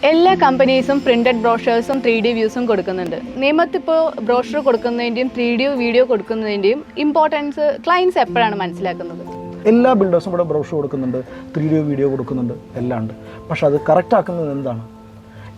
എല്ലാ കമ്പനീസും printed ബ്രോഷേഴ്സും 3D വ്യൂസും കൊടുക്കുന്നുണ്ട്. നിയമത്തിപ്പോൾ ബ്രോഷർ കൊടുക്കുന്നതിൻ്റെയും 3D വീഡിയോ കൊടുക്കുന്നതിൻ്റെയും ഇമ്പോർട്ടൻസ് ക്ലയൻസ് എപ്പോഴാണ് മനസ്സിലാക്കുന്നത്? എല്ലാ ബിൽഡേഴ്സും കൂടെ ബ്രോഷർ കൊടുക്കുന്നുണ്ട്, 3D വീഡിയോ കൊടുക്കുന്നുണ്ട്, എല്ലാം ഉണ്ട്. പക്ഷെ അത് കറക്റ്റ് ആക്കുന്നത് എന്താണ്?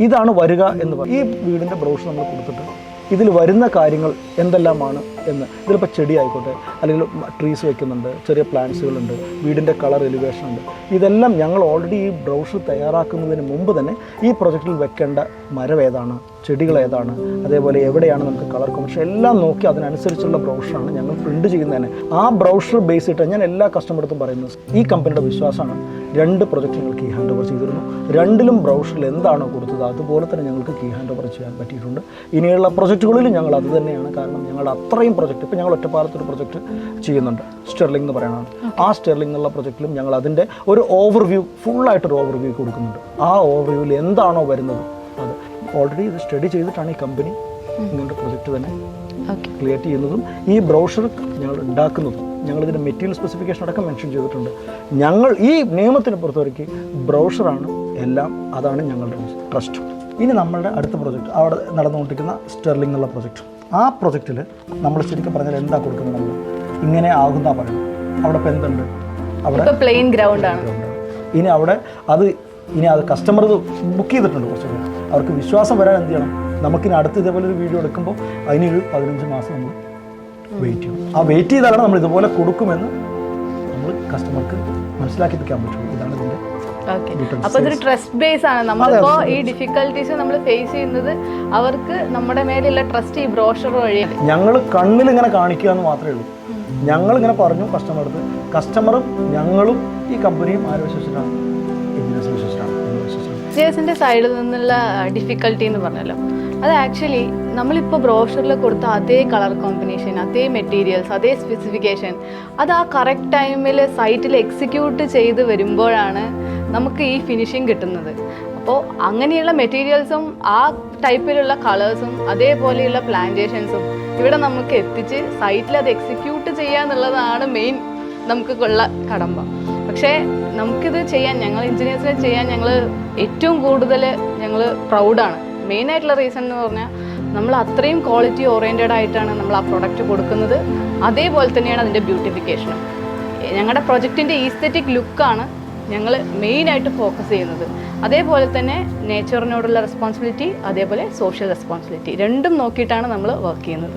ഇതാണ് വരിക എന്ന് പറയും. ഈ വീടിൻ്റെ ബ്രോഷർ നമ്മൾ കൊടുത്തിട്ട് ഇതിൽ വരുന്ന കാര്യങ്ങൾ എന്തെല്ലാമാണ് എന്ന്, ഇതിലിപ്പോൾ ചെടി ആയിക്കോട്ടെ, അല്ലെങ്കിൽ ട്രീസ് വയ്ക്കുന്നുണ്ട്, ചെറിയ പ്ലാന്റ്സുകളുണ്ട്, വീടിൻ്റെ കളർ എലിവേഷൻ ഉണ്ട്, ഇതെല്ലാം ഞങ്ങൾ ഓൾറെഡി ഈ ബ്രോഷർ തയ്യാറാക്കുന്നതിന് മുമ്പ് തന്നെ ഈ പ്രൊജക്റ്റിൽ വെക്കേണ്ട മരം ഏതാണ്, ചെടികൾ ഏതാണ്, അതേപോലെ എവിടെയാണ് നമുക്ക് കളർ കോമ്പിനേഷൻ എല്ലാം നോക്കി അതിനനുസരിച്ചുള്ള ബ്രോഷറാണ് ഞങ്ങൾ പ്രിൻറ്റ് ചെയ്യുന്നതിന്. ആ ബ്രോഷർ ബേസ് ഇട്ട് ഞാൻ എല്ലാ കസ്റ്റമർക്കും പറയുന്നത്, ഈ കമ്പനിയുടെ വിശ്വാസമാണ്. 2 പ്രൊജക്റ്റ് ഞങ്ങൾ കീ ഹാൻഡ് ഓവർ ചെയ്തിരുന്നു. 2ലും ബ്രൗഷറിൽ എന്താണോ കൊടുത്തത് അതുപോലെ തന്നെ ഞങ്ങൾക്ക് കീ ഹാൻഡ് ഓവർ ചെയ്യാൻ പറ്റിയിട്ടുണ്ട്. ഇനിയുള്ള പ്രൊജക്റ്റുകളിലും ഞങ്ങൾ അത് തന്നെയാണ്. കാരണം ഞങ്ങളുടെ അത്രയും പ്രൊജക്റ്റ്, ഇപ്പോൾ ഞങ്ങൾ ഒറ്റപ്പാലത്തൊരു പ്രൊജക്റ്റ് ചെയ്യുന്നുണ്ട്, സ്റ്റെർലിംഗ് എന്ന് പറയുന്നതാണ്. ആ സ്റ്റെർലിംഗ് എന്നുള്ള പ്രൊജക്റ്റിലും ഞങ്ങൾ അതിൻ്റെ ഒരു ഓവർവ്യൂ, ഫുള്ളായിട്ടൊരു ഓവർവ്യൂ കൊടുക്കുന്നുണ്ട്. ആ ഓവർവ്യൂവിൽ എന്താണോ വരുന്നത് അത് ഓൾറെഡി ഇത് സ്റ്റഡി ചെയ്തിട്ടാണ് ഈ കമ്പനി ഇങ്ങനത്തെ പ്രൊജക്റ്റ് തന്നെ ക്രിയേറ്റ് ചെയ്യുന്നതും ഈ ബ്രൗഷർ ഞങ്ങൾ ഉണ്ടാക്കുന്നതും. ഞങ്ങളിതിൻ്റെ മെറ്റീരിയൽ സ്പെസിഫിക്കേഷൻ അടക്കം മെൻഷൻ ചെയ്തിട്ടുണ്ട്. ഞങ്ങൾ ഈ നിയമത്തിന് പുറത്തുവരയ്ക്ക് ബ്രൗഷറാണ് എല്ലാം, അതാണ് ഞങ്ങളുടെ ട്രസ്റ്റ്. ഇനി നമ്മളുടെ അടുത്ത പ്രൊജക്റ്റ് അവിടെ നടന്നുകൊണ്ടിരിക്കുന്ന സ്റ്റെർലിംഗ് എന്നുള്ള പ്രൊജക്റ്റ്. ആ പ്രൊജക്റ്റിൽ നമ്മൾ ശരിക്കും പറഞ്ഞാൽ എന്താ കൊടുക്കുന്നത്? നമ്മൾ ഇങ്ങനെ ആകുന്ന പറയുന്നത് അവിടെ ഇപ്പം എന്തുണ്ട്? അവിടെ പ്ലെയിൻ ഗ്രൗണ്ടാണ്. ഇനി അവിടെ ഇനി അത് കസ്റ്റമർ ബുക്ക് ചെയ്തിട്ടുണ്ട്. കുറച്ചൊക്കെ അവർക്ക് വിശ്വാസം വരാൻ എന്ത് ചെയ്യണം? നമുക്കിനി അടുത്ത് ഇതേപോലെ ഒരു വീഡിയോ എടുക്കുമ്പോൾ അതിനൊരു 15 മാസം നമ്മൾ വെയിറ്റ് ചെയ്യും. ആ വെയിറ്റ് ചെയ്താലാണ് നമ്മൾ ഇതുപോലെ കൊടുക്കുമെന്ന് നമ്മൾ കസ്റ്റമർക്ക് മനസ്സിലാക്കിപ്പിക്കാൻ പറ്റുള്ളൂ. ഇതാണ് ഇതിൻ്റെ. അപ്പോൾ ഇതൊരു ട്രസ്റ്റ് ബേസ് ആണ്. നമ്മളിപ്പോൾ ഈ ഡിഫിക്കൽട്ടീസ് നമ്മൾ ഫേസ് ചെയ്യുന്നത് അവർക്ക് നമ്മുടെ മേലുള്ള ട്രസ്റ്റ് ഈ ബ്രോഷർ വഴിയാണ്. ഞങ്ങൾ കണ്ണിൽ ഇങ്ങനെ കാണിക്കുക എന്ന് മാത്രമേ ഉള്ളൂ. ഞങ്ങളിങ്ങനെ പറഞ്ഞു കസ്റ്റമർക്ക്, കസ്റ്റമറും ഞങ്ങളും ഈ കമ്പനിയും ആര് വിശ്വസിച്ചിട്ടാണ്? എഞ്ചിനീയേഴ്സ് വിശ്വസിച്ചിട്ടാണ്. എഞ്ചിനീയേഴ്സിൻ്റെ സൈഡിൽ നിന്നുള്ള ഡിഫിക്കൽട്ടി എന്ന് പറഞ്ഞല്ലോ, അത് ആക്ച്വലി നമ്മളിപ്പോൾ ബ്രോഷറിൽ കൊടുത്ത അതേ കളർ കോമ്പിനേഷൻ, അതേ മെറ്റീരിയൽസ്, അതേ സ്പെസിഫിക്കേഷൻ, അത് ആ കറക്റ്റ് ടൈമിൽ സൈറ്റിൽ എക്സിക്യൂട്ട് ചെയ്ത് വരുമ്പോഴാണ് നമുക്ക് ഈ ഫിനിഷിങ് കിട്ടുന്നത്. അപ്പോൾ അങ്ങനെയുള്ള മെറ്റീരിയൽസും ആ ടൈപ്പിലുള്ള കളേഴ്സും അതേപോലെയുള്ള പ്ലാന്റേഷൻസും ഇവിടെ നമുക്ക് എത്തിച്ച് സൈറ്റിൽ അത് എക്സിക്യൂട്ട് ചെയ്യുക എന്നുള്ളതാണ് മെയിൻ നമുക്കുള്ള കടമ്പ. പക്ഷേ നമുക്കിത് ചെയ്യാൻ, ഞങ്ങൾ എഞ്ചിനീയേഴ്സിനെ ചെയ്യാൻ ഞങ്ങൾ ഏറ്റവും കൂടുതൽ ഞങ്ങൾ പ്രൗഡാണ്. മെയിനായിട്ടുള്ള റീസൺ എന്ന് പറഞ്ഞാൽ നമ്മൾ അത്രയും ക്വാളിറ്റി ഓറിയൻറ്റഡ് ആയിട്ടാണ് നമ്മൾ ആ പ്രൊഡക്റ്റ് കൊടുക്കുന്നത്. അതേപോലെ തന്നെയാണ് അതിൻ്റെ ബ്യൂട്ടിഫിക്കേഷനും. ഞങ്ങളുടെ പ്രൊജക്റ്റിൻ്റെ ഈസ്തെറ്റിക് ലുക്കാണ് ഞങ്ങൾ മെയിനായിട്ട് ഫോക്കസ് ചെയ്യുന്നത്. അതേപോലെ തന്നെ നേച്ചറിനോടുള്ള റെസ്പോൺസിബിലിറ്റി, അതേപോലെ സോഷ്യൽ റെസ്പോൺസിബിലിറ്റി, രണ്ടും നോക്കിയിട്ടാണ് നമ്മൾ വർക്ക് ചെയ്യുന്നത്.